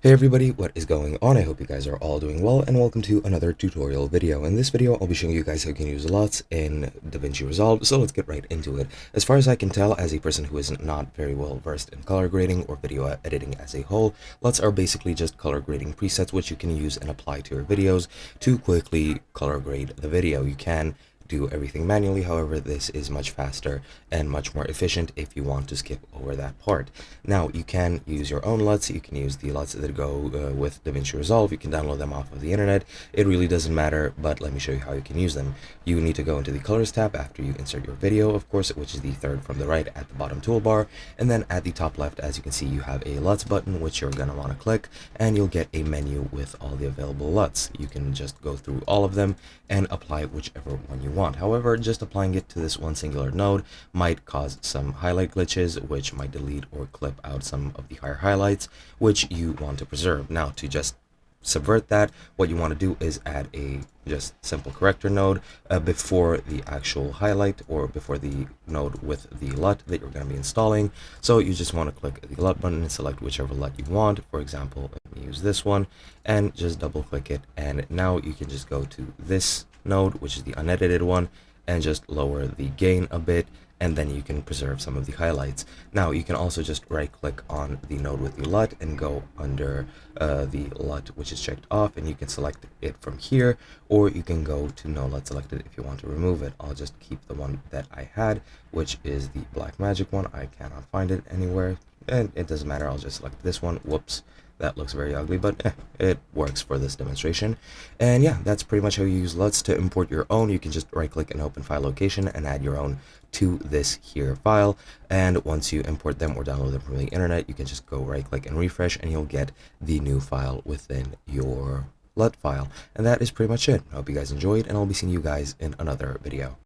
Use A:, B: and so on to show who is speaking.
A: Hey everybody, what is going on? I hope you guys are all doing well, and welcome to another tutorial video. In this video, I'll be showing you guys how you can use LUTs in DaVinci Resolve, so let's get right into it. As far as I can tell, as a person who is not very well versed in color grading or video editing as a whole, LUTs are basically just color grading presets which you can use and apply to your videos to quickly color grade the video. You can do everything manually, however this is much faster and much more efficient if you want to skip over that part. Now you can use your own LUTs. You can use the LUTs that go with DaVinci Resolve. You can download them off of the internet. It really doesn't matter, but let me show you how you can use them. You need to go into the colors tab after you insert your video, of course, which is the third from the right at the bottom toolbar, and then at the top left, as you can see, you have a LUTs button which you're going to want to click, and you'll get a menu with all the available LUTs. You can just go through all of them and apply whichever one you want. However, just applying it to this one singular node might cause some highlight glitches, which might delete or clip out some of the higher highlights which you want to preserve. Now, to just subvert that, what you want to do is add a just simple corrector node before the actual highlight, or before the node with the LUT that you're going to be installing. So you just want to click the LUT button and select whichever LUT you want. For example, let me use this one, and just double click it, and now you can just go to this node, which is the unedited one, and just lower the gain a bit, and then you can preserve some of the highlights. Now you can also just right click on the node with the LUT and go under the LUT which is checked off, and you can select it from here, or you can go to no LUT selected if you want to remove it. I'll just keep the one that I had, which is the Blackmagic one. I cannot find it anywhere, and it doesn't matter. I'll just select this one. Whoops, that looks very ugly, but it works for this demonstration. And yeah, that's pretty much how you use LUTs. To import your own, you can just right click and open file location and add your own to this here file. And once you import them or download them from the internet, you can just go right click and refresh, and you'll get the new file within your LUT file. And that is pretty much it. I hope you guys enjoyed, and I'll be seeing you guys in another video.